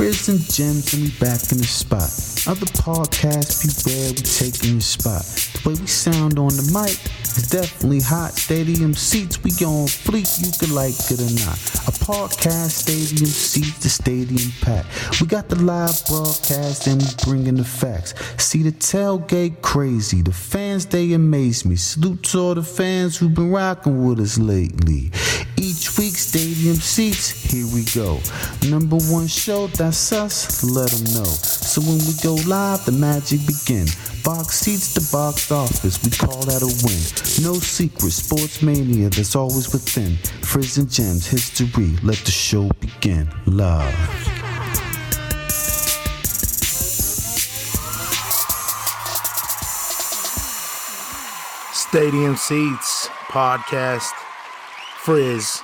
Frizz and Gemz, and we back in the spot. Other podcasts, beware, we taking your spot. The way we sound on the mic is definitely hot. Stadium seats, we on fleek, you can like it or not. A podcast, stadium seats, the stadium pack. We got the live broadcast and we bringing the facts. See the tailgate crazy, the fans they amaze me. Salute to all the fans who've been rocking with us lately. Each week, stadium seats, here we go. Number one show, that's us, let them know. So when we go live, the magic begin. Box seats, the box office, we call that a win. No secret, sports mania that's always within. Frizz and Gemz, history, let the show begin. Love. Stadium Seats podcast. Frizz,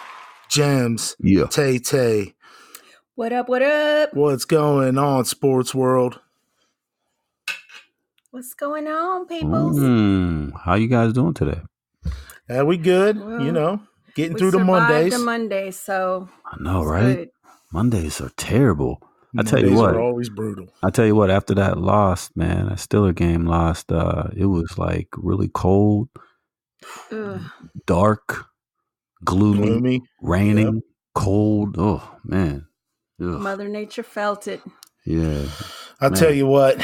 Gemz, Tay. What up, what up? What's going on, sports world? What's going on, peoples? How you guys doing today? We good, Well, getting we through the Mondays. the Monday, so I know, right? good. Mondays are terrible. Mondays I tell you what, are always brutal. I tell you what, after that loss, man, that Steeler game lost, it was like really cold, Ugh. dark, gloomy, raining, cold. Oh, man. Ugh. Mother Nature felt it. Yeah. I'll Man. tell you what,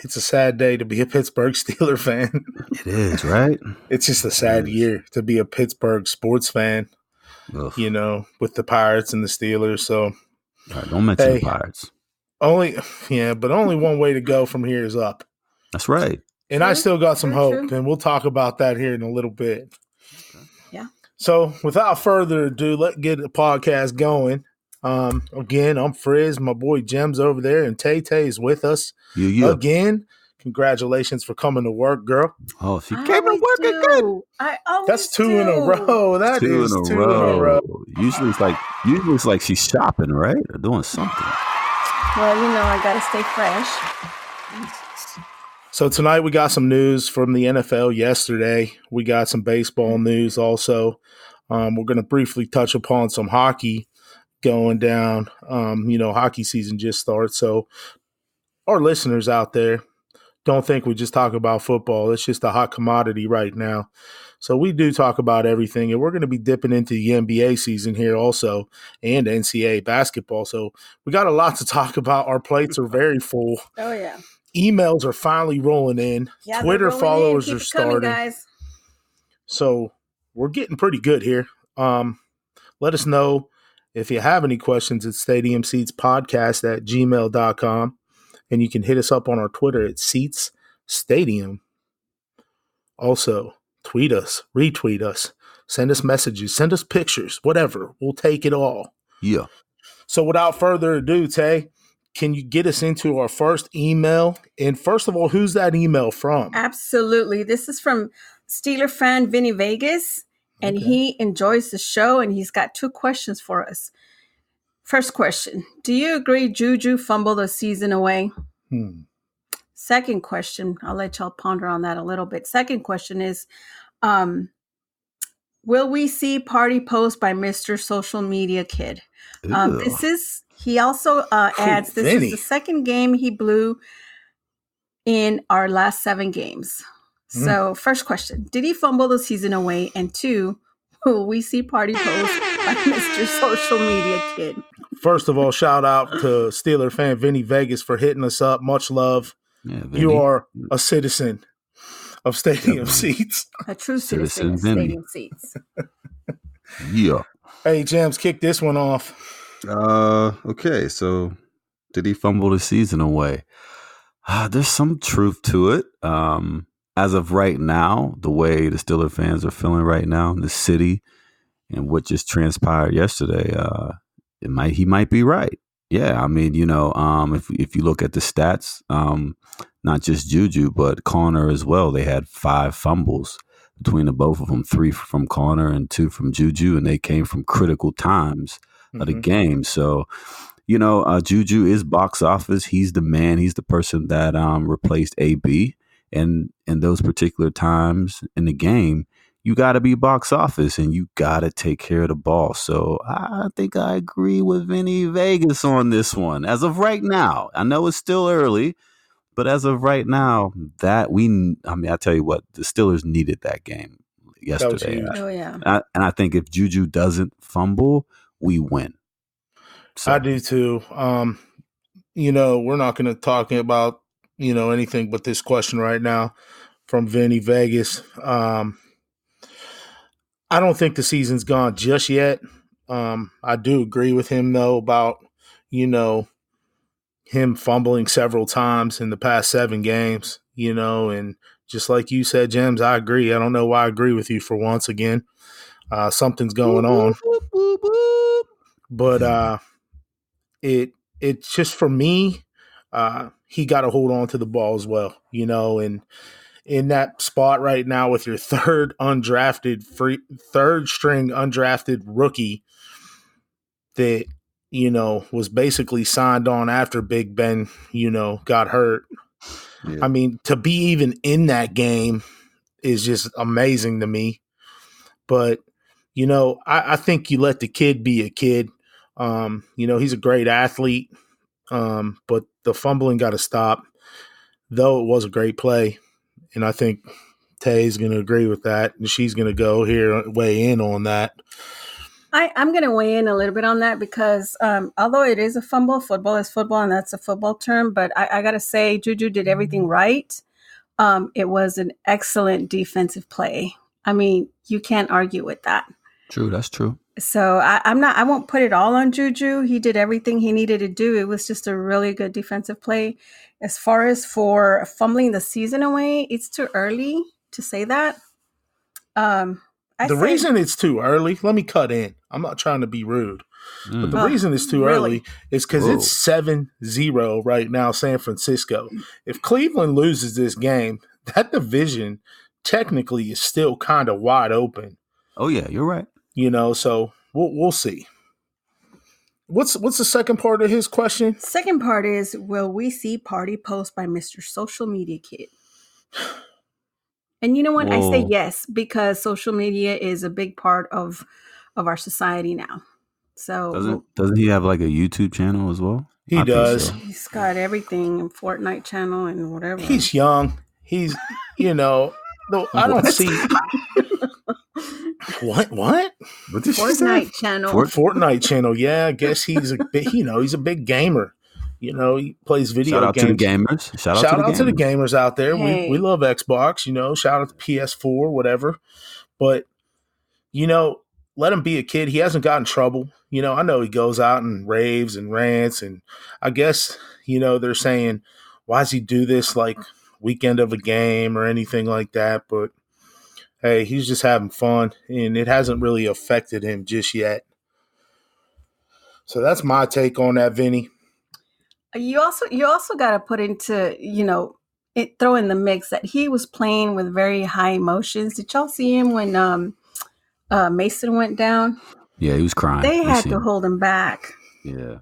it's a sad day to be a Pittsburgh Steelers fan. It is, right? It's just a sad year to be a Pittsburgh sports fan, Ugh. with the Pirates and the Steelers. So All right, don't mention the Pirates. but only one way to go from here is up. That's right. And I still got some hope, True. and we'll talk about that here in a little bit. Yeah. So without further ado, let's get the podcast going. Again, I'm Frizz, my boy Gemz over there, and Tay is with us again. Congratulations for coming to work, girl. Oh, she I came to always work do. again. I always That's two in a do. row. That is two in a row. Usually it's like she's shopping, right? Or doing something. Well, I got to stay fresh. So tonight we got some news from the NFL yesterday. We got some baseball news also. We're going to briefly touch upon some hockey going down. Hockey season just starts. So our listeners out there, don't think we just talk about football. It's just a hot commodity right now. So we do talk about everything, and we're going to be dipping into the NBA season here also and NCAA basketball. So we got a lot to talk about. Our plates are very full. Oh, yeah. Emails are finally rolling in. Yeah, Twitter followers Keep are it coming, starting. guys. So we're getting pretty good here. Let us know if you have any questions at stadiumseatspodcast@gmail.com. And you can hit us up on our Twitter at Seats Stadium. Also, tweet us, retweet us, send us messages, send us pictures, whatever. We'll take it all. Yeah. So without further ado, Tay, can you get us into our first email? And first of all, who's that email from? Absolutely. This is from Steeler fan Vinny Vegas, and he enjoys the show, and he's got 2 questions for us. First question, do you agree Juju fumbled the season away? Second question, I'll let y'all ponder on that a little bit. Second question is, will we see party post by Mr. Social Media Kid? He also adds, this Vinny. is the second game he blew in our last 7 games. So first question, did he fumble the season away? And 2, will we see party post by Mr. Social Media Kid? First of all, shout out to Steeler fan Vinny Vegas for hitting us up. Much love. Yeah, Vinny. You are a citizen of Stadium Seats. A true citizen of Vinny. Stadium Seats. Yeah. Hey, Gemz, kick this one off. Okay, so did he fumble the season away? There's some truth to it. As of right now, the way the Steeler fans are feeling right now in the city and what just transpired yesterday, he might be right. Yeah, I mean, if you look at the stats, not just Juju, but Connor as well, they had 5 fumbles between the both of them, 3 from Connor and 2 from Juju, and they came from critical times of the game. So, Juju is box office. He's the man. He's the person that replaced AB. And in those particular times in the game, you got to be box office and you got to take care of the ball. So I think I agree with Vinny Vegas on this one. As of right now, I know it's still early, but as of right now, I tell you what, the Steelers needed that game yesterday. Oh, yeah. And I think if Juju doesn't fumble, we win. So. I do too. We're not going to talk about, anything but this question right now from Vinny Vegas. I don't think the season's gone just yet. I do agree with him, though, about, him fumbling several times in the past 7 games, and just like you said, Gemz, I agree. I don't know why I agree with you for once again. Something's going on. But it's just for me, he got to hold on to the ball as well, and in that spot right now with your third string undrafted rookie that, was basically signed on after Big Ben, got hurt. Yeah. I mean, to be even in that game is just amazing to me. But, I think you let the kid be a kid. He's a great athlete, but the fumbling got to stop, though it was a great play. And I think Tay's going to agree with that, and she's going to go here weigh in on that. I'm going to weigh in a little bit on that because although it is a fumble, football is football, and that's a football term, but I got to say Juju did everything right. It was an excellent defensive play. I mean, you can't argue with that. True, that's true. So I won't put it all on Juju. He did everything he needed to do. It was just a really good defensive play. As far as for fumbling the season away, it's too early to say that. The reason it's too early, let me cut in. I'm not trying to be rude. But the reason it's too early is because it's 7-0 right now, San Francisco. If Cleveland loses this game, that division technically is still kind of wide open. Oh, yeah, you're right. So we'll see. What's the second part of his question? Second part is, will we see party posts by Mr. Social Media Kid? And you know what? Whoa. I say yes, because social media is a big part of our society now. So doesn't he have like a YouTube channel as well? He does. So. He's got everything, Fortnite channel and whatever. He's young. He's, I don't see. What? Fortnite channel. Fortnite channel. Yeah, I guess he's a big, he's a big gamer. He plays video games. Shout out to the gamers. Shout out to the gamers out there. Hey. We love Xbox, shout out to PS4, whatever. But, let him be a kid. He hasn't gotten in trouble. I know he goes out and raves and rants. And I guess, they're saying, why does he do this like weekend of a game or anything like that? But, hey, he's just having fun. And it hasn't really affected him just yet. So that's my take on that, Vinny. You also got to put into, throw in the mix that he was playing with very high emotions. Did y'all see him when Mason went down? Yeah, he was crying. They had to hold him back. Yeah.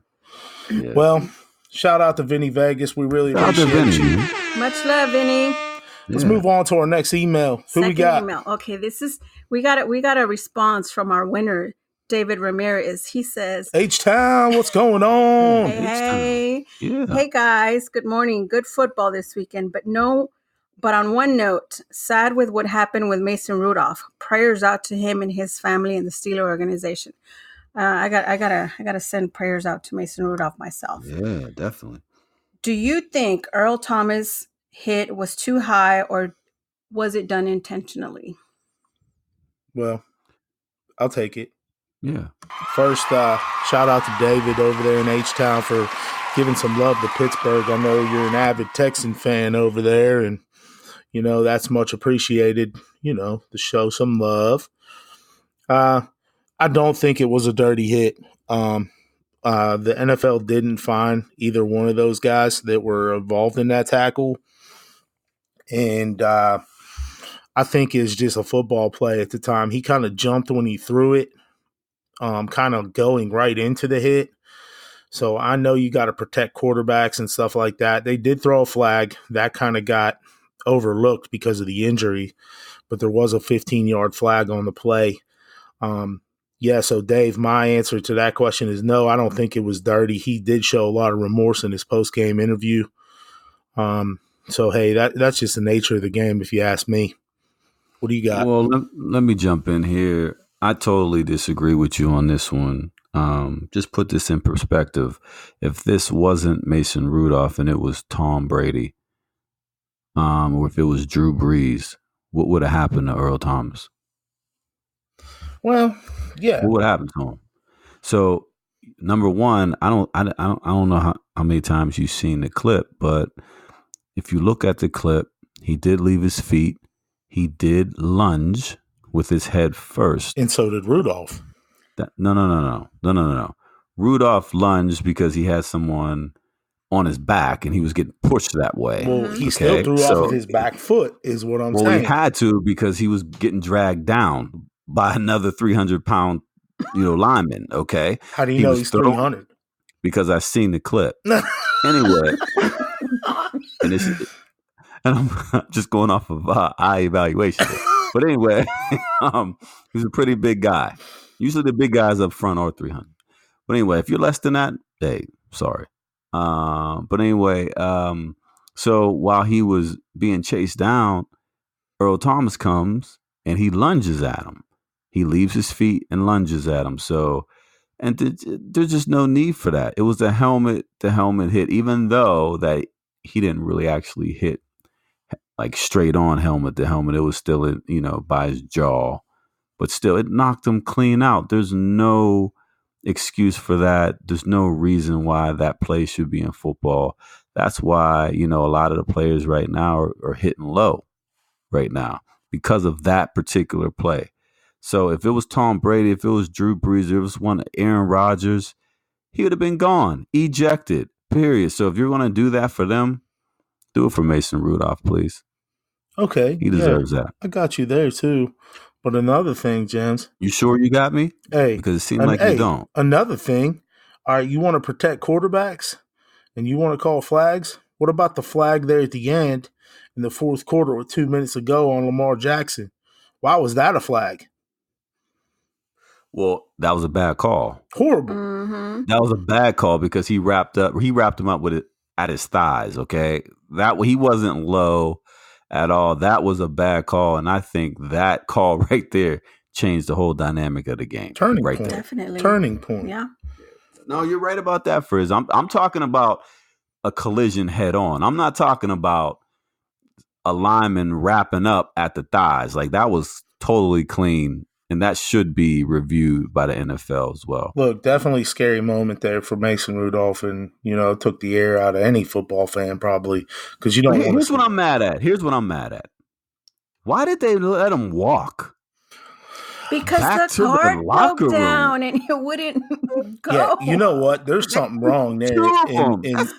Well, shout out to Vinny Vegas. We really appreciate you. Much love, Vinny. Let's move on to our next email. Who we got? Email. Okay, we got a response from our winner, David Ramirez. He says, H-Town, what's going on? Hey. Yeah. Hey, guys. Good morning. Good football this weekend. But on one note, sad with what happened with Mason Rudolph. Prayers out to him and his family and the Steelers organization. I gotta send prayers out to Mason Rudolph myself. Yeah, definitely. Do you think Earl Thomas' hit was too high, or was it done intentionally? Well, I'll take it. Yeah. First, shout out to David over there in H-Town for giving some love to Pittsburgh. I know you're an avid Texan fan over there, and, that's much appreciated, to show some love. I don't think it was a dirty hit. The NFL didn't find either one of those guys that were involved in that tackle. And I think it's just a football play at the time. He kind of jumped when he threw it. Kind of going right into the hit. So I know you got to protect quarterbacks and stuff like that. They did throw a flag. That kind of got overlooked because of the injury. but there was a 15-yard flag on the play. Yeah, so Dave, my answer to that question is no, I don't think it was dirty. He did show a lot of remorse in his post-game interview. So, hey, that's just the nature of the game, if you ask me. What do you got? Well, let me jump in here. I totally disagree with you on this one. Just put this in perspective. If this wasn't Mason Rudolph and it was Tom Brady, or if it was Drew Brees, what would have happened to Earl Thomas? Well, yeah. What would happen to him? So, number one, I don't know how many times you've seen the clip, but if you look at the clip, he did leave his feet. He did lunge with his head first. And so did Rudolph. No. Rudolph lunged because he had someone on his back and he was getting pushed that way. Well, he still threw off of his back foot is what I'm saying. Well, he had to because he was getting dragged down by another 300-pound, lineman, okay? How do you know he's 300? Because I've seen the clip. Anyway. And I'm just going off of eye evaluation. But anyway, he's a pretty big guy. Usually the big guys up front are 300. But anyway, if you're less than that, hey, sorry. But anyway, so while he was being chased down, Earl Thomas comes and he lunges at him. He leaves his feet and lunges at him. So, and there's just no need for that. It was the helmet hit, even though that he didn't really actually hit like straight on helmet to helmet. It was still, by his jaw, but still it knocked him clean out. There's no excuse for that. There's no reason why that play should be in football. That's why, a lot of the players right now are hitting low right now because of that particular play. So if it was Tom Brady, if it was Drew Brees, if it was one of Aaron Rodgers, he would have been gone, ejected, period. So if you're going to do that for them, do it for Mason Rudolph, please. Okay. He deserves that. I got you there, too. But another thing, Gemz. You sure you got me? Hey. Because it seemed like you don't. Another thing. All right, you want to protect quarterbacks and you want to call flags? What about the flag there at the end in the fourth quarter with 2 minutes to go on Lamar Jackson? Why was that a flag? Well, that was a bad call. Horrible. Mm-hmm. That was a bad call because he wrapped him up with it at his thighs, okay? He wasn't low at all. That was a bad call, and I think that call right there changed the whole dynamic of the game. Turning right point. There. Definitely. Turning point. Yeah. No, you're right about that, Frizz. I'm talking about a collision head on. I'm not talking about a lineman wrapping up at the thighs. Like, that was totally clean. And that should be reviewed by the NFL as well. Look, definitely scary moment there for Mason Rudolph, and took the air out of any football fan probably because you don't. Here's what I'm mad at. Why did they let him walk? Because the cart broke down and it wouldn't go. Yeah, you know what? There's something wrong there.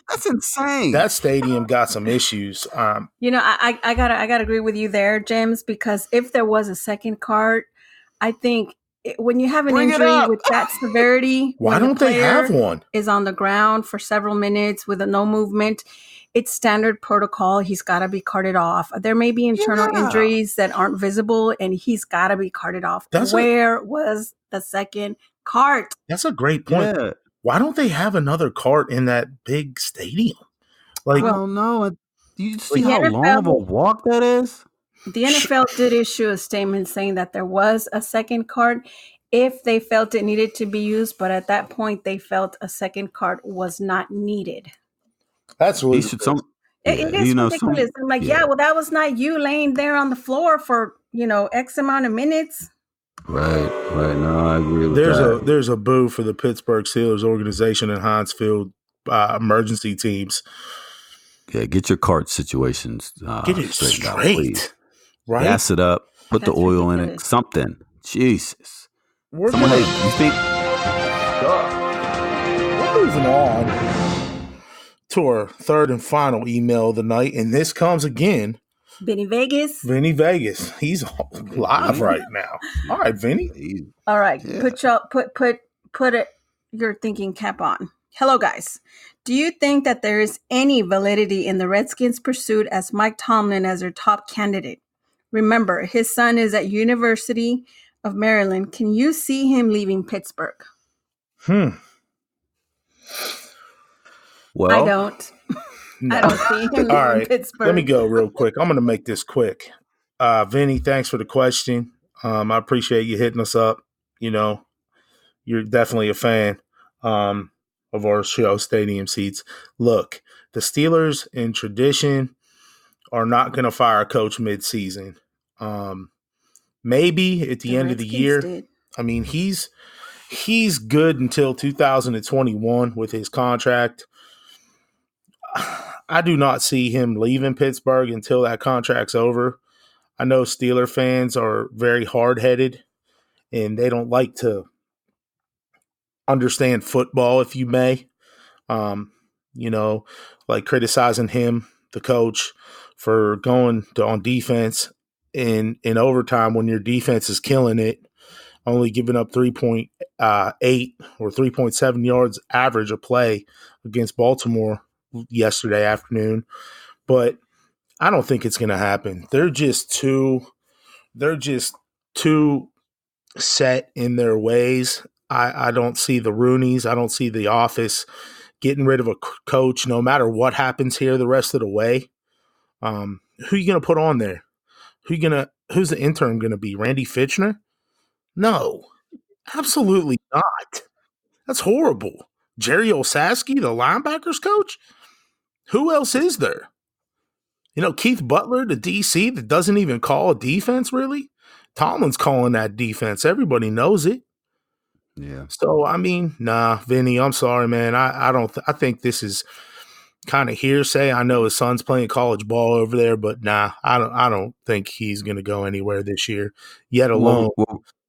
That's insane. That stadium got some issues. I gotta agree with you there, Gemz, because if there was a second cart, I think when you have an injury with that severity, why don't they have one? Is on the ground for several minutes with no movement. It's standard protocol. He's got to be carted off. There may be internal injuries that aren't visible, and he's got to be carted off. Where was the second cart? That's a great point. Yeah. Why don't they have another cart in that big stadium? Like, well, no. Do you see how long of a walk that is? The NFL did issue a statement saying that there was a second cart if they felt it needed to be used, but at that point they felt a second cart was not needed. That's really it is ridiculous. I'm like, well, that was not you laying there on the floor for X amount of minutes. Right. No, I agree with that. There's a boo for the Pittsburgh Steelers organization and Heinz Field emergency teams. Yeah, get your cart situations get it straight. Right? Gas it up. Put the oil in it. Something. Jesus. We're moving on to our third and final email of the night, and this comes again. Vinny Vegas. He's live right now. All right, Vinny. All right. Yeah. Put your thinking cap on. Hello, guys. Do you think that there is any validity in the Redskins' pursuit as Mike Tomlin as their top candidate? Remember, his son is at University of Maryland. Can you see him leaving Pittsburgh? Well, I don't. No. I don't see him leaving All right, Pittsburgh. let me go real quick. I'm going to make this quick. Vinny, thanks for the question. I appreciate you hitting us up. You know, you're definitely a fan of our show, Stadium Seats. Look, the Steelers in tradition are not going to fire a coach mid-season. Maybe at the end of the year. Did. I mean, he's good until 2021 with his contract. I do not see him leaving Pittsburgh until that contract's over. I know Steeler fans are very hard-headed, and they don't like to understand football, if you may. You know, like criticizing him, the coach, for going on defense in overtime when your defense is killing it, only giving up 3.8 or 3.7 yards average a play against Baltimore yesterday afternoon. But I don't think it's going to happen. They're just too set in their ways. I don't see the Rooneys. I don't see the office getting rid of a coach no matter what happens here the rest of the way. Who are you going to put on there? Who's the interim going to be? Randy Fitchner? No, absolutely not. That's horrible. Jerry Osasky, the linebackers coach? Who else is there? You know, Keith Butler, the DC that doesn't even call a defense, really? Tomlin's calling that defense. Everybody knows it. yeah. So, I mean, nah, Vinny, I'm sorry, man. I think this is kind of hearsay. I know his son's playing college ball over there, but nah, I don't think he's going to go anywhere this year, yet alone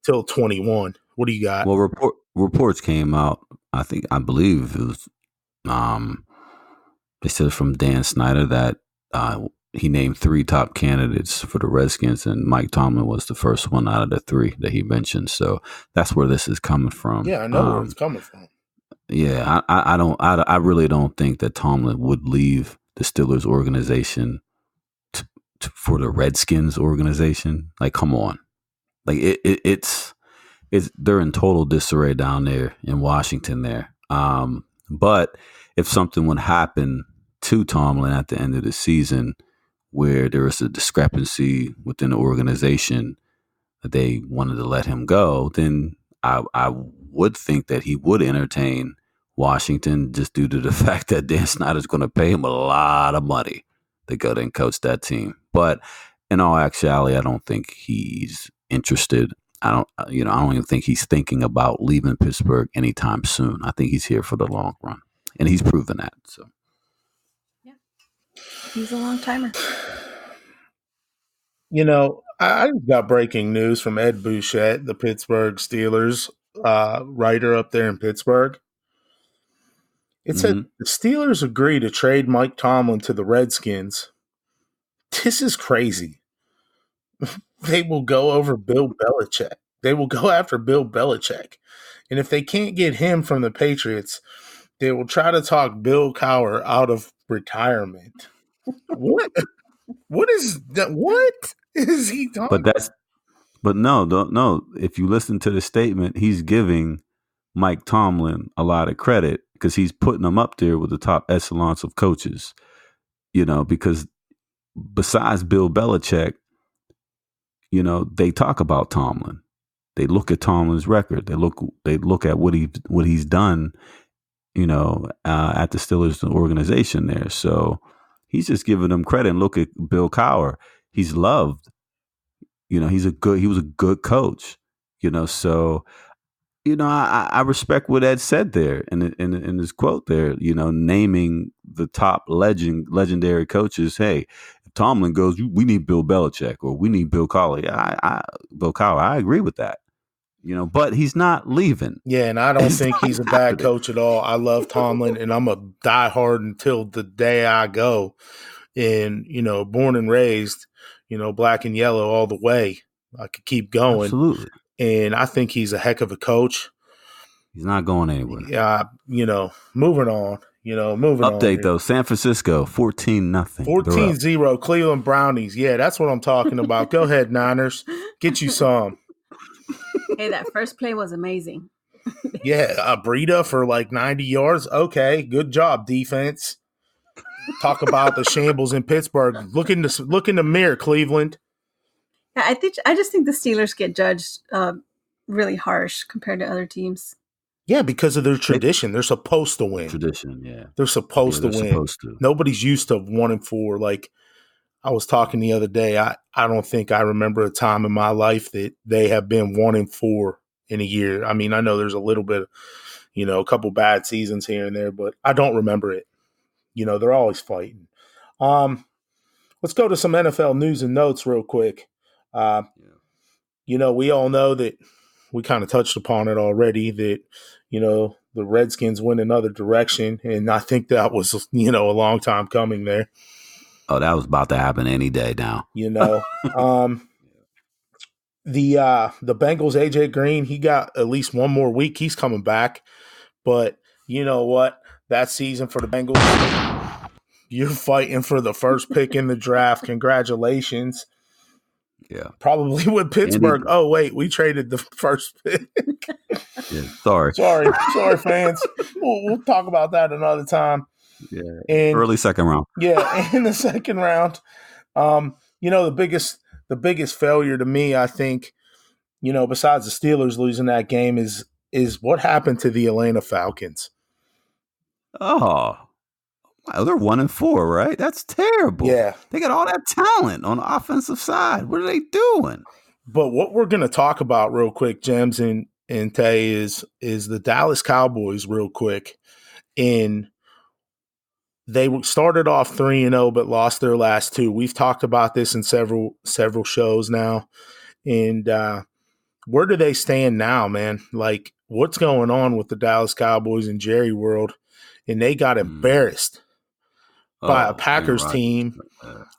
till 21. What do you got? Well, reports came out. I believe it was. They said from Dan Snyder that he named 3 top candidates for the Redskins, and Mike Tomlin was the first one out of the 3 that he mentioned. So that's where this is coming from. Yeah, I know where it's coming from. Yeah, I really don't think that Tomlin would leave the Steelers organization for the Redskins organization. Like, come on, like it's they're in total disarray down there in Washington there. But if something would happen to Tomlin at the end of the season, where there is a discrepancy within the organization that they wanted to let him go, then I would think that he would entertain Washington, just due to the fact that Dan Snyder's going to pay him a lot of money to go there and coach that team. But in all actuality, I don't think he's interested. I don't even think he's thinking about leaving Pittsburgh anytime soon. I think he's here for the long run, and he's proven that. So, yeah, he's a long timer. You know, I just got breaking news from Ed Bouchette, the Pittsburgh Steelers writer up there in Pittsburgh. It said the Steelers agree to trade Mike Tomlin to the Redskins. This is crazy. They will go over Bill Belichick. They will go after Bill Belichick. And if they can't get him from the Patriots, they will try to talk Bill Cowher out of retirement. What? What is that? What is he talking about? But no. If you listen to the statement, he's giving Mike Tomlin a lot of credit because he's putting him up there with the top echelons of coaches. You know, because besides Bill Belichick, you know, they talk about Tomlin. They look at Tomlin's record. They look at what he's done, you know, at the Steelers organization there. So he's just giving them credit. And look at Bill Cowher. He's loved. You know, he was a good coach. You know, so you know, I respect what Ed said there in his quote there. You know, naming the top legendary coaches. Hey, if Tomlin goes, we need Bill Belichick or we need Bill Cowher. Bill Cowher. I agree with that. You know, but he's not leaving. Yeah, and I don't think he's a bad coach at all. I love Tomlin, and I'm a diehard until the day I go. And, you know, born and raised, you know, black and yellow all the way. I could keep going. Absolutely. And I think he's a heck of a coach. He's not going anywhere. Yeah, you know, moving on. Moving on. Update, though. San Francisco, 14-0. 14-0 Cleveland Brownies. Yeah, that's what I'm talking about. Go ahead, Niners. Get you some. Hey, that first play was amazing. Yeah, Breida for like 90 yards. Okay, good job, defense. Talk about the shambles in Pittsburgh. Look in the mirror, Cleveland. Yeah, I just think the Steelers get judged really harsh compared to other teams. Yeah, because of their tradition. They're supposed to win. Tradition, yeah. They're supposed to win. Nobody's used to 1-4. Like I was talking the other day, I don't think I remember a time in my life that they have been 1-4 in a year. I mean, I know there's a little bit, a couple bad seasons here and there, but I don't remember it. They're always fighting. Let's go to some NFL news and notes real quick. We all know that we kind of touched upon it already that, the Redskins went another direction. And I think that was, a long time coming there. Oh, that was about to happen any day now. The Bengals, AJ Green, he got at least one more week. He's coming back. But you know what? That season for the Bengals, you're fighting for the first pick in the draft. Congratulations. Yeah. Probably with Pittsburgh. Oh, wait, we traded the first pick. Yeah, sorry, fans. We'll talk about that another time. Yeah, early second round. Yeah, in the second round. The biggest failure to me, I think, besides the Steelers losing that game is what happened to the Atlanta Falcons. Oh, they're 1-4, right? That's terrible. Yeah. They got all that talent on the offensive side. What are they doing? But what we're going to talk about real quick, Gemz and Tay, is the Dallas Cowboys real quick. And they started off 3-0, but lost their last two. We've talked about this in several shows now. And where do they stand now, man? Like, what's going on with the Dallas Cowboys in Jerry world? And they got embarrassed by a Packers team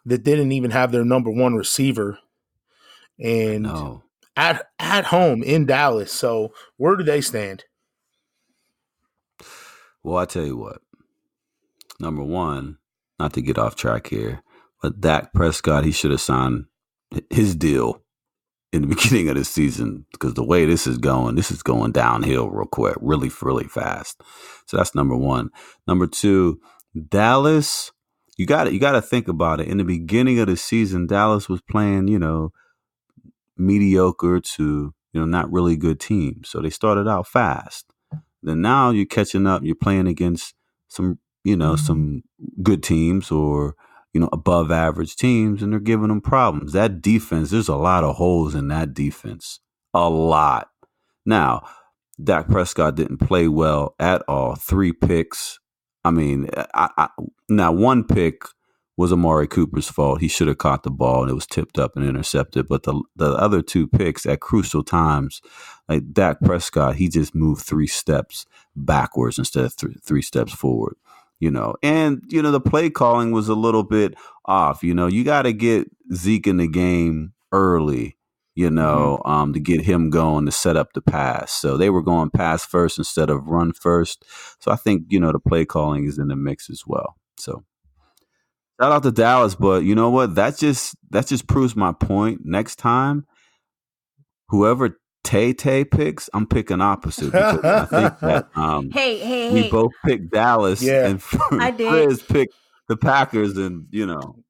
that didn't even have their number one receiver, and at home in Dallas. So where do they stand? Well, I tell you what. Number one, not to get off track here, but Dak Prescott, he should have signed his deal in the beginning of the season, because the way this is going downhill real quick, really, really fast. So that's number one. Number two, Dallas, you got to think about it. In the beginning of the season, Dallas was playing, mediocre to, not really good teams. So they started out fast. Then now you're catching up. You're playing against some good teams or, above average teams, and they're giving them problems. That defense, there's a lot of holes in that defense. A lot. Now, Dak Prescott didn't play well at all. 3 picks. I mean, now one pick was Amari Cooper's fault. He should have caught the ball and it was tipped up and intercepted. But the other 2 picks at crucial times, like Dak Prescott, he just moved 3 steps backwards instead of 3 steps forward. And the play calling was a little bit off. You got to get Zeke in the game early, to get him going to set up the pass. So they were going pass first instead of run first. So I think, the play calling is in the mix as well. So shout out to Dallas, but you know what? That just proves my point. Next time, whoever Tay picks, I'm picking opposite, because I think that we both picked Dallas, and Frizz picked the Packers, and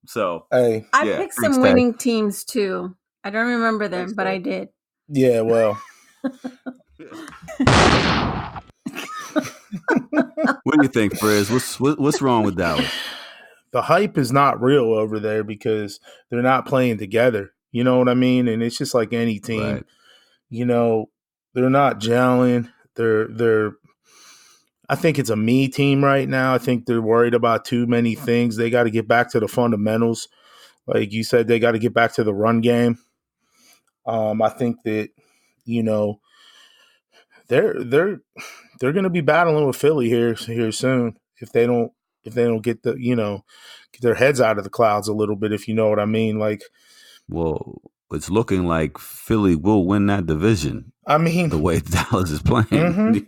so I picked some winning teams too. I don't remember them, but I did. Yeah, well. What do you think, Frizz? What's wrong with Dallas? The hype is not real over there because they're not playing together. You know what I mean? And it's just like any team. Right. They're not gelling. They're I think it's a me team right now. I think they're worried about too many things. They got to get back to the fundamentals. Like you said, they got to get back to the run game. I think that, they're going to be battling with Philly here soon if they don't get get their heads out of the clouds a little bit, if you know what I mean. Like, well, it's looking like Philly will win that division. I mean, the way Dallas is playing,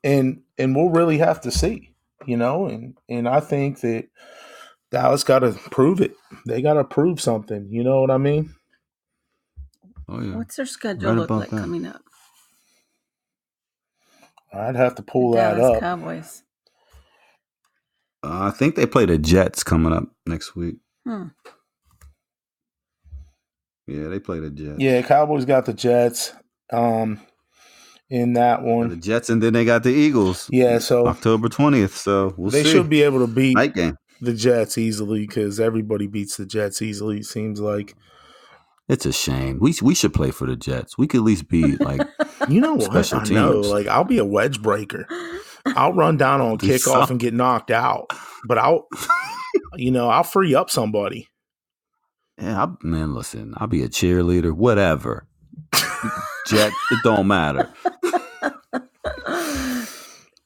and we'll really have to see. and I think that Dallas got to prove it. They got to prove something. You know what I mean? Oh yeah. What's their schedule look like coming up? I'd have to pull that Dallas up. Cowboys. I think they play the Jets coming up next week. Yeah, they play the Jets. Yeah, Cowboys got the Jets in that one. The Jets, and then they got the Eagles. Yeah, so October 20th. So we'll see. They should be able to beat night game. The Jets easily because everybody beats the Jets easily, it seems like. It's a shame. We should play for the Jets. We could at least be like special teams. I know. Like, I'll be a wedge breaker. I'll run down on kickoff and get knocked out. But I'll free up somebody. Yeah, listen, I'll be a cheerleader, whatever. Jet, it don't matter.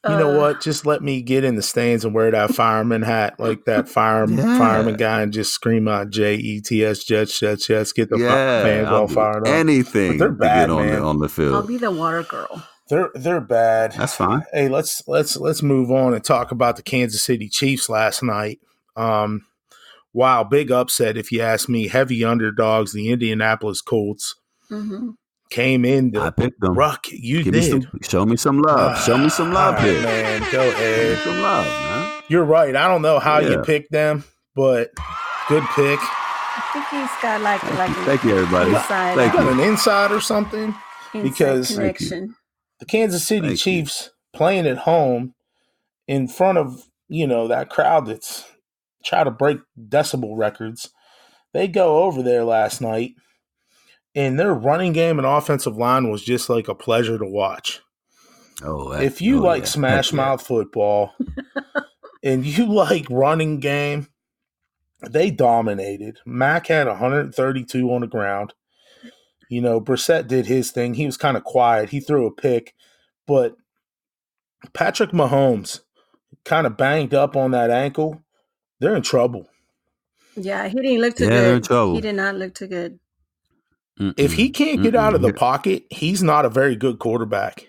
You know what? Just let me get in the stands and wear that fireman hat, like that fireman guy, and just scream out JETS, Jets, get the fans all fired up. Anything but they're bad, to get on the field. I'll be the water girl. They're bad. That's fine. Hey, let's move on and talk about the Kansas City Chiefs last night. Wow, big upset if you ask me. Heavy underdogs, the Indianapolis Colts. Mm-hmm. Came in to I picked them. Ruck. You did. Show me some love. Show me some love here. Man, go ahead. Show me some love, man. You're right. I don't know how you picked them, but good pick. I think he's got like Thank you, everybody. Thank you. An inside or something? Because connection. The Kansas City Chiefs playing at home in front of, that crowd that's trying to break decibel records. They go over there last night. And their running game and offensive line was just like a pleasure to watch. If you like smash mouth football and you like running game, they dominated. Mac had 132 on the ground. Brissett did his thing. He was kind of quiet. He threw a pick. But Patrick Mahomes kind of banged up on that ankle. They're in trouble. Yeah, he didn't look too good. They're in trouble. He did not look too good. If he can't get out of the pocket, he's not a very good quarterback.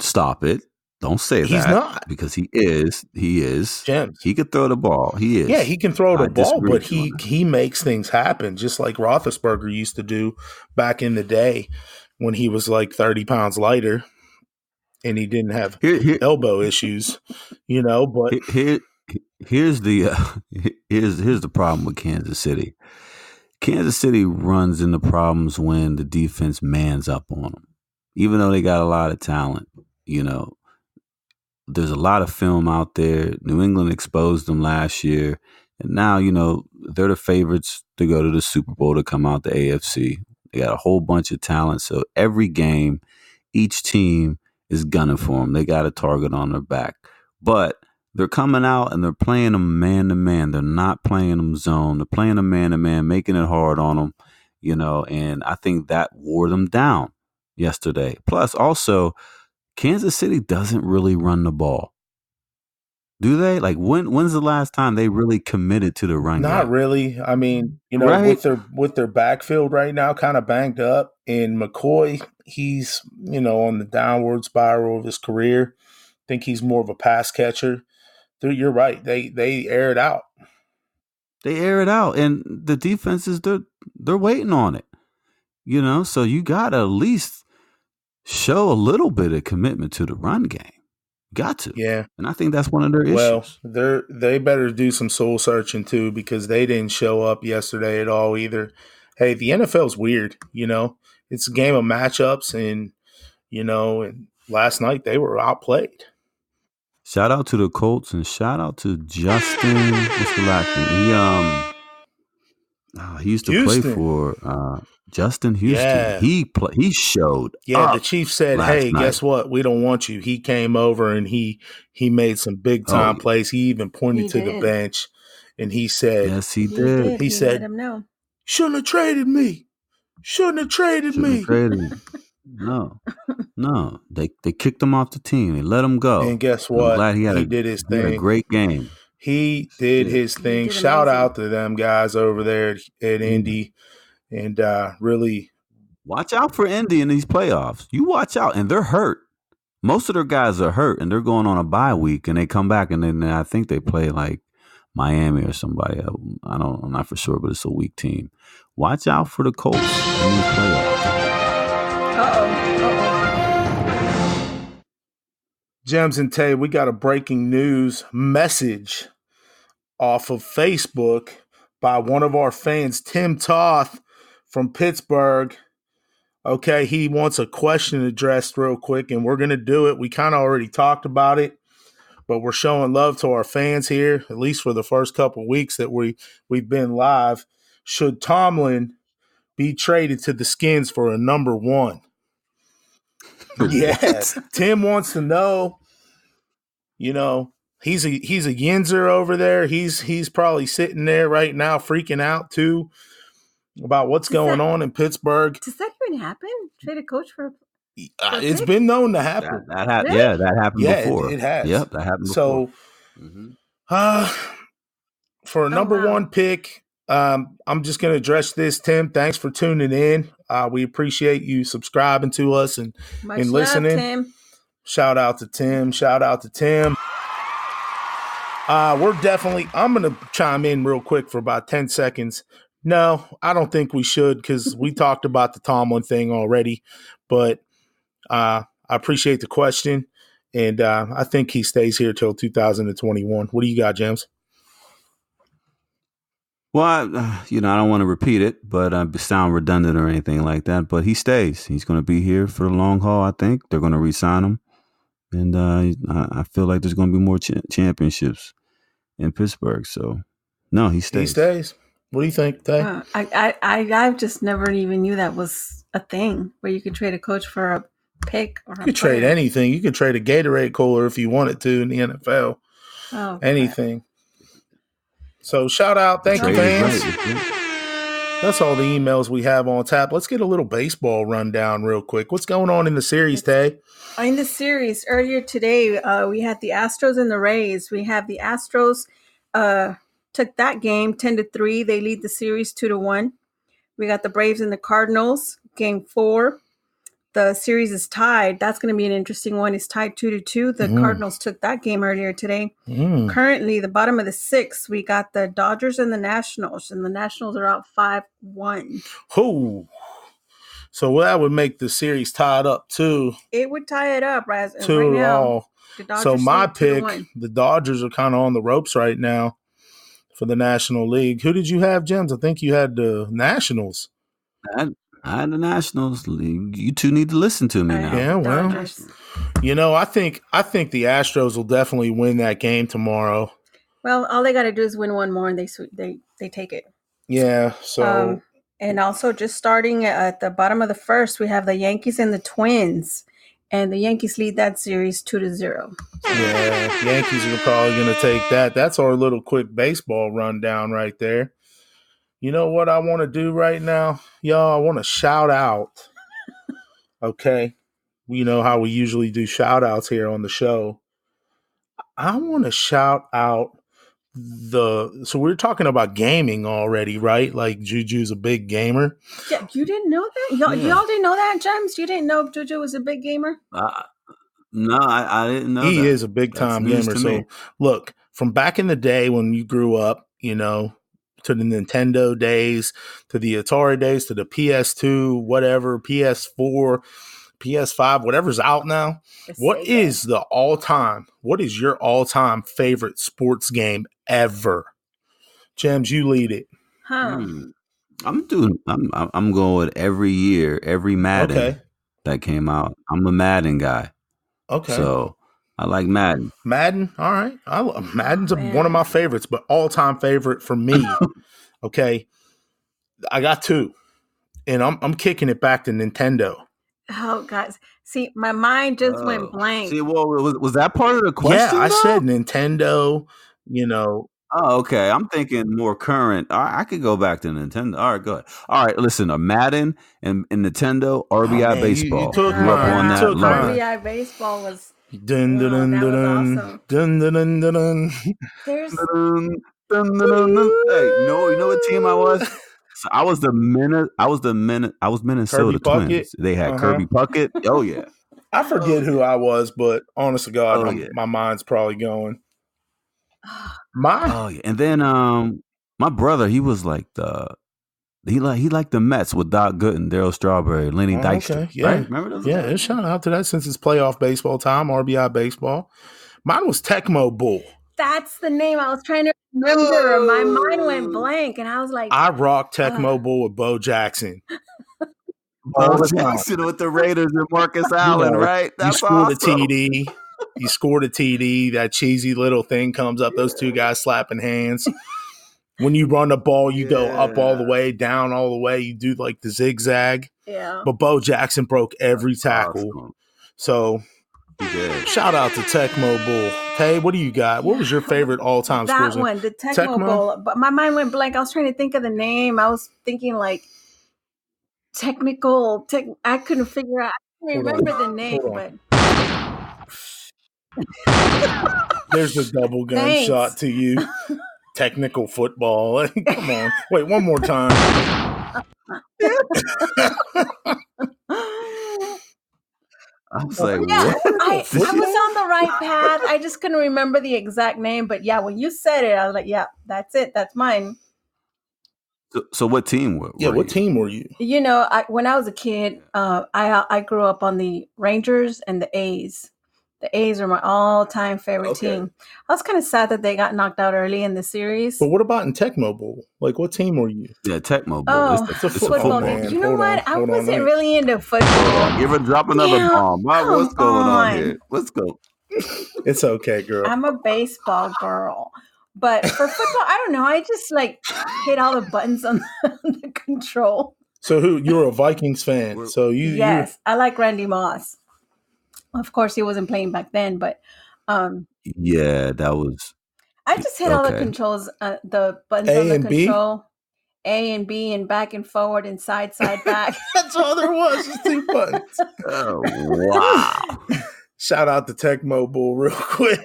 Stop it. Don't say that. He's not. Because he is. Gemz. He could throw the ball. He is. Yeah, he can throw the ball, but he makes things happen, just like Roethlisberger used to do back in the day when he was like 30 pounds lighter and he didn't have elbow issues, but here's the problem with Kansas City. Kansas City runs into problems when the defense mans up on them. Even though they got a lot of talent, there's a lot of film out there. New England exposed them last year. And now, they're the favorites to go to the Super Bowl to come out the AFC. They got a whole bunch of talent. So every game, each team is gunning for them. They got a target on their back. But they're coming out and they're playing them man-to-man. They're not playing them zone. They're playing them man-to-man, making it hard on them, and I think that wore them down yesterday. Plus, also, Kansas City doesn't really run the ball. Do they? Like, when's the last time they really committed to the run game? Not really. I mean, right? with their backfield right now kind of banged up, and McCoy, he's, on the downward spiral of his career. I think he's more of a pass catcher. You're right. They air it out. They air it out, and the defenses they're waiting on it. So you got to at least show a little bit of commitment to the run game. Got to. Yeah. And I think that's one of their issues. Well, they better do some soul searching too, because they didn't show up yesterday at all either. Hey, the NFL's weird, It's a game of matchups, and and last night they were outplayed. Shout out to the Colts and shout out to Justin. What's the last name? He used to Houston. play for Justin Houston. Yeah. He showed. Yeah, the Chief said, "Hey, guess what? We don't want you." He came over and he made some big time plays. He even pointed to the bench and he said, "Yes, he did." He said, let him know. "Shouldn't have traded me. Shouldn't have traded me." No, they kicked him off the team. They let him go. And guess what? I'm glad he did his thing. He had a great game. He did his thing. Shout out to them guys over there at Indy, and really watch out for Indy in these playoffs. You watch out, and they're hurt. Most of their guys are hurt, and they're going on a bye week, and they come back, and then I think they play like Miami or somebody. I'm not for sure, but it's a weak team. Watch out for the Colts in these playoffs. Gemz and Tay, we got a breaking news message off of Facebook by one of our fans, Tim Toth from Pittsburgh. Okay, he wants a question addressed real quick, and we're going to do it. We kind of already talked about it, but we're showing love to our fans here, at least for the first couple of weeks that we've been live. Should Tomlin be traded to the Skins for a number 1? Yeah, Tim wants to know. You know, he's a Yinzer over there. He's probably sitting there right now freaking out too about what's going on in Pittsburgh. Does that even happen? Trade a coach for it's been known to happen. That happened before. It has. Yep, that happened before. So, for a number 1 pick, I'm just going to address this, Tim. Thanks for tuning in. We appreciate you subscribing to us and listening. Love, Tim. Shout out to Tim. I'm going to chime in real quick for about 10 seconds. No, I don't think we should because we talked about the Tomlin thing already. But I appreciate the question, and I think he stays here till 2021. What do you got, Gemz? Well, I don't want to repeat it, but sound redundant or anything like that. But he stays. He's going to be here for the long haul, I think. They're going to re-sign him. And I feel like there's going to be more championships in Pittsburgh. So, no, he stays. He stays. What do you think, Tay? I just never even knew that was a thing where you could trade a coach for a pick. Or you could trade anything. You could trade a Gatorade cooler if you wanted to in the NFL. Oh, anything. So shout out. Thank you, fans. That's all the emails we have on tap. Let's get a little baseball rundown real quick. What's going on in the series, Tay? In the series, earlier today, we had the Astros and the Rays. We have the Astros took that game 10-3. They lead the series 2-1. We got the Braves and the Cardinals, game 4. The series is tied. That's going to be an interesting one. It's tied 2-2. The Cardinals took that game earlier today. Currently, the bottom of the 6th, we got the Dodgers and the Nationals, and the Nationals are out 5-1. Oh, so that would make the series tied up too. It would tie it up, right? 2-2. So my pick, the Dodgers are kind of on the ropes right now for the National League. Who did you have, Gemz? I think you had the Nationals. I had the Nationals. You two need to listen to me now. Yeah, well, I think the Astros will definitely win that game tomorrow. Well, all they got to do is win one more, and they take it. Yeah. So, and also just starting at the bottom of the 1st, we have the Yankees and the Twins, and the Yankees lead that series 2-0. Yeah, Yankees are probably going to take that. That's our little quick baseball rundown right there. You know what I want to do right now? Y'all, I want to shout out. Okay. You know how we usually do shout outs here on the show. I want to shout out so we're talking about gaming already, right? Like Juju's a big gamer. Yeah, you didn't know that? Y'all didn't know that, Gemz? You didn't know Juju was a big gamer? No, I didn't know he that. Is a big time gamer. So look, from back in the day when you grew up, to the Nintendo days, to the Atari days, to the PS2, whatever, PS4, PS5, whatever's out now. What is your all-time favorite sports game ever? Gemz, you lead it. I'm going with every Madden that came out. I'm a Madden guy. Okay. So I like Madden. Madden, all right. Madden's one of my favorites, but all-time favorite for me. Okay. I got 2. And I'm kicking it back to Nintendo. Oh, guys. See, my mind just went blank. See, well, was that part of the question? Yeah, I said Nintendo, Oh, okay. I'm thinking more current. I could go back to Nintendo. All right, go ahead. All right, listen, a Madden and Nintendo, RBI Baseball. You took mine. RBI Baseball was... Dun dun dun dun awesome. Dun dun dun dun dun. There's... Dun, dun, dun, dun, dun. Hey, you know what team I was? So I was Minnesota Kirby Twins. Puckett? They had Kirby Puckett. Oh yeah. I forget who I was, but honest to God, yeah. my mind's probably going. Oh yeah, and then my brother, he was like he liked the Mets with Doc Gooden, Darryl Strawberry, Lenny Dykstra. Okay, yeah, right? Remember those? Yeah, shout out to that since it's playoff baseball time, RBI baseball. Mine was Tecmo Bowl. That's the name I was trying to remember. My mind went blank, and I was like, I rocked Tecmo Bowl with Bo Jackson. Bo Jackson with the Raiders and Marcus Allen, right? That's you scored awesome. a TD. You scored a TD. That cheesy little thing comes up. Those two guys slapping hands. When you run the ball, you go up all the way, down all the way. You do like the zigzag. Yeah. But Bo Jackson broke every tackle. Awesome. So shout out to Tecmo Bowl. Hey, what do you got? What was your favorite all-time that score? One, the Tecmo Bowl. But my mind went blank. I was trying to think of the name. I was thinking like technical. I couldn't figure out. I can't remember the name, but there's a double gunshot to you. Technical football. Come on. Wait, one more time. I was like, what? I was on the right path. I just couldn't remember the exact name. But yeah, when you said it, I was like, yeah, that's it. That's mine. So what team were what you? team were you? You know, when I was a kid, I grew up on the Rangers and the A's. The A's are my all-time favorite team. I was kind of sad that they got knocked out early in the series. But what about in Tecmo Bowl? Like, what team were you? Yeah, Tecmo Bowl. Oh, it's a football game. You know what? I wasn't really into football. Give her drop another bomb. What's going on here? Let's go. It's okay, girl. I'm a baseball girl. But for football, I don't know. I just like hit all the buttons on the control. So you're a Vikings fan. So Yes, I like Randy Moss. Of course, he wasn't playing back then, but yeah, that was. I just hit all the controls, the buttons on the control, A and B, and back and forward, and side, back. That's all there was, just 2 buttons. Oh wow! Shout out to Tecmo Bowl real quick.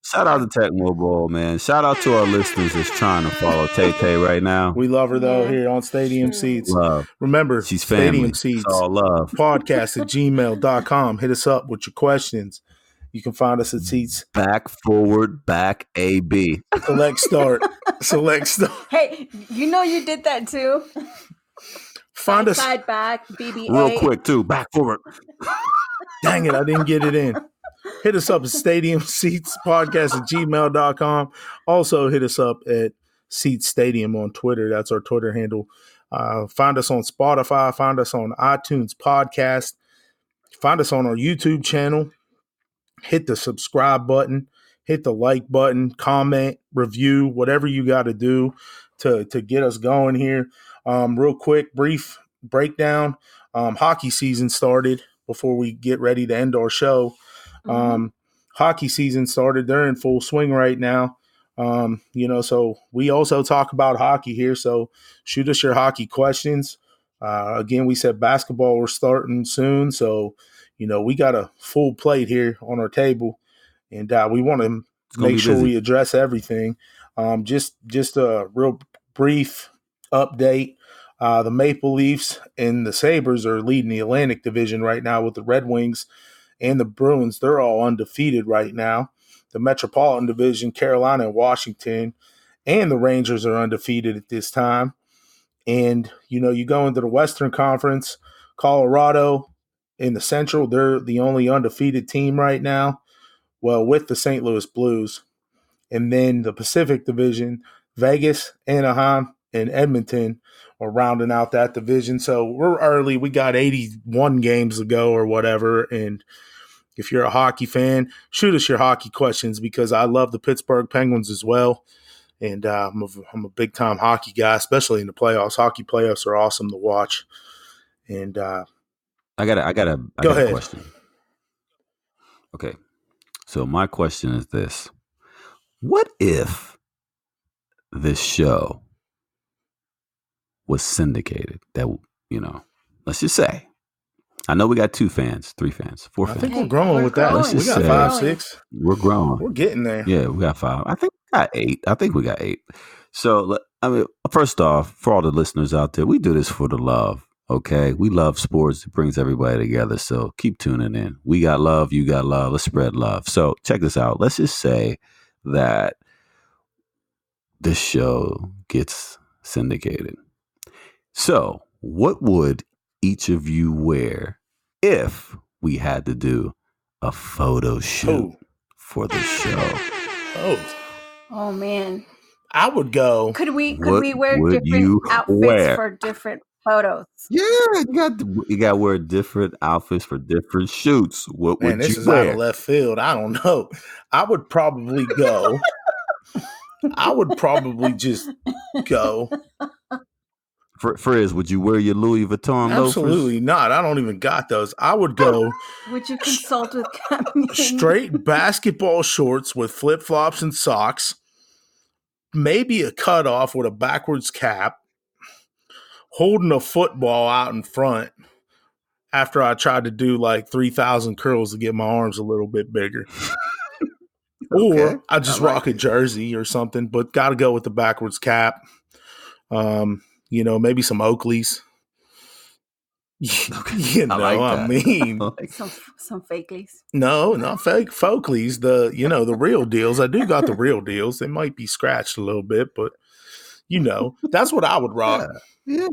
Shout out to Tecmo Bowl, man. Shout out to our listeners that's trying to follow Tay right now. We love her, though, here on Stadium Seats. Love. Remember, she's family. Stadium Seats. It's all love. Podcast@gmail.com. Hit us up with your questions. You can find us at Seats. Back, forward, back, AB. Select start. Hey, you know you did that, too. Find us. Side, back, BBA. Real quick, too. Back, forward. Dang it, I didn't get it in. Hit us up at Stadium Seats Podcast@gmail.com. Also, hit us up at Seats Stadium on Twitter. That's our Twitter handle. Find us on Spotify. Find us on iTunes Podcast. Find us on our YouTube channel. Hit the subscribe button. Hit the like button. Comment, review, whatever you got to do to get us going here. Real quick, brief breakdown. Hockey season started before we get ready to end our show. Hockey season started. They're in full swing right now. So we also talk about hockey here. So shoot us your hockey questions. Again, we said basketball, we're starting soon. So, we got a full plate here on our table, and we want to make sure we address everything. Just a real brief update. The Maple Leafs and the Sabres are leading the Atlantic Division right now with the Red Wings and the Bruins. They're all undefeated right now. The Metropolitan Division, Carolina and Washington, and the Rangers are undefeated at this time. And, you go into the Western Conference, Colorado in the Central, they're the only undefeated team right now, well, with the St. Louis Blues. And then the Pacific Division, Vegas, Anaheim, and Edmonton are rounding out that division. So we're early. We got 81 games to go or whatever. And if you're a hockey fan, shoot us your hockey questions because I love the Pittsburgh Penguins as well. And I'm a big-time hockey guy, especially in the playoffs. Hockey playoffs are awesome to watch. And I got a question. Okay. So my question is this. What if this show was syndicated? That, let's just say. I know we got 2 fans, 3 fans, 4 fans. I think we're growing with that. We got 5, 6. We're growing. We're getting there. Yeah, we got 5. I think we got 8. So, first off, for all the listeners out there, we do this for the love Okay, we love sports. It brings everybody together. So keep tuning in. We got love. You got love. Let's spread love. So check this out. Let's just say that this show gets syndicated. So what would each of you wear if we had to do a photo shoot for the show? Oh man. I would go. Could we wear different outfits for different photos? Yeah, you got to wear different outfits for different shoots. What would this you is wear? out of left field. I don't know. I would probably go. I would probably just go. Frizz, would you wear your Louis Vuitton loafers? Absolutely not. I don't even got those. I would go. Would you consult with Captain? Straight basketball shorts with flip-flops and socks. Maybe a cutoff with a backwards cap. Holding a football out in front after I tried to do like 3,000 curls to get my arms a little bit bigger. Or I just rock a jersey or something, but got to go with the backwards cap. Maybe some Oakleys. I mean, some fakeleys. No, not fake Folkleys. The real deals. I do got the real deals. They might be scratched a little bit, but that's what I would rock. Yeah.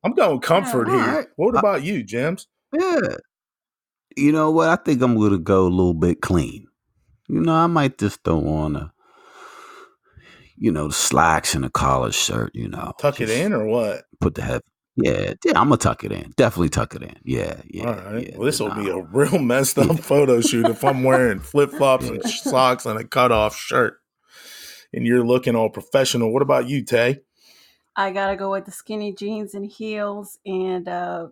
I'm going comfort here. Right. What about you, Gemz? Yeah. You know what? I think I'm going to go a little bit clean. I might just throw on the slacks and a collared shirt, Tuck it in or what? Put the head. Yeah, I'm going to tuck it in. Definitely tuck it in. Yeah. All right. Well, this will be a real messed up photo shoot if I'm wearing flip-flops and socks and a cut-off shirt and you're looking all professional. What about you, Tay? I got to go with the skinny jeans and heels, and I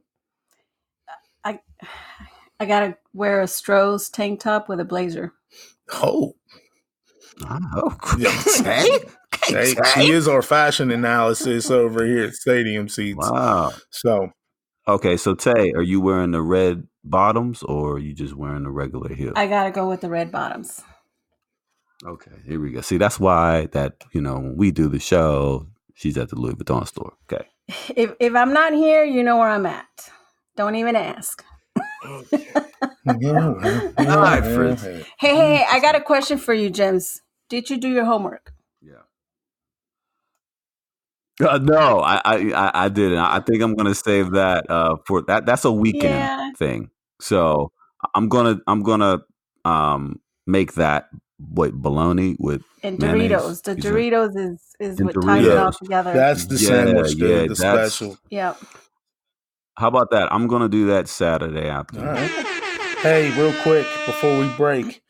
got to wear a Stroh's tank top with a blazer. Oh. Tay? Hey, she is our fashion analysis over here at Stadium Seats. Wow. So Tay, are you wearing the red bottoms or are you just wearing the regular heels? I got to go with the red bottoms. Okay, here we go. See, that's why when we do the show, she's at the Louis Vuitton store. Okay. If I'm not here, you know where I'm at. Don't even ask. Okay. All right, Frizz. Hey, I got a question for you, Gemz. Did you do your homework? Yeah. No, I didn't. I think I'm gonna save that for that. That's a weekend thing. So I'm gonna make that bologna with and mayonnaise. Doritos. The Doritos is what ties it all together. That's the sandwich, dude. The special. Yeah. How about that? I'm gonna do that Saturday afternoon. All right. Hey, real quick before we break,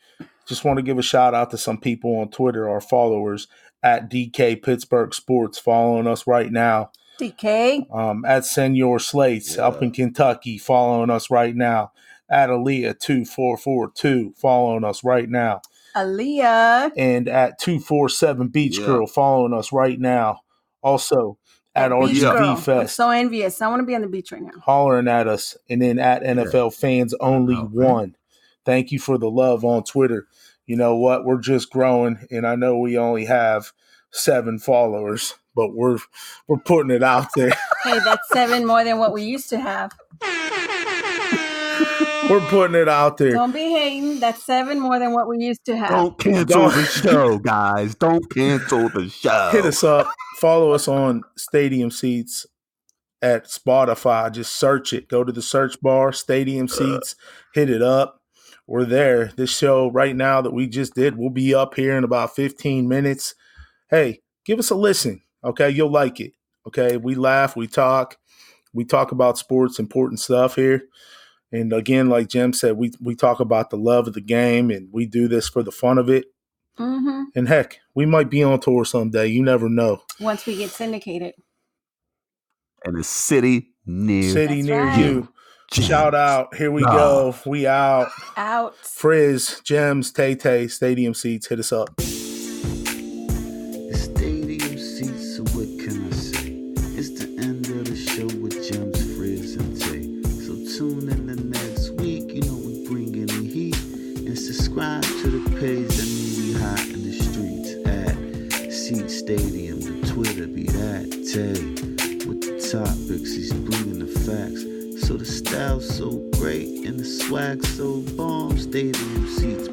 just want to give a shout out to some people on Twitter, our followers at DK Pittsburgh Sports, following us right now. DK. At Senor Slates up in Kentucky, following us right now. At Aaliyah2442, following us right now. Aaliyah. And at 247 Beach Girl, following us right now. Also at RGV Fest. I'm so envious. I want to be on the beach right now. Hollering at us. And then at NFL Fans Only 1. Thank you for the love on Twitter. You know what? We're just growing, and I know we only have 7 followers, but we're putting it out there. Hey, that's 7 more than what we used to have. We're putting it out there. Don't be hating. That's 7 more than what we used to have. Don't cancel the show, guys. Don't cancel the show. Hit us up. Follow us on Stadium Seats at Spotify. Just search it. Go to the search bar, Stadium Seats. Hit it up. We're there. This show right now that we just did will be up here in about 15 minutes. Hey, give us a listen, okay? You'll like it, okay? We laugh, we talk about sports, important stuff here. And again, like Jim said, we talk about the love of the game, and we do this for the fun of it. Mm-hmm. And heck, we might be on tour someday. You never know. Once we get syndicated. And a city near you. Shout out. Here we go. We out. Out. Frizz, Gemz, Tay, Stadium Seats. Hit us up. It's Stadium Seats, so what can I say? It's the end of the show with Gemz, Frizz, and Tay. So tune in the next week. You know we bring in the heat. And subscribe to the page that means we hot in the streets at Seat Stadium. The Twitter be that Tay with the topics, he's bringing the facts. So the style's so great and the swag so bomb. Stadium seats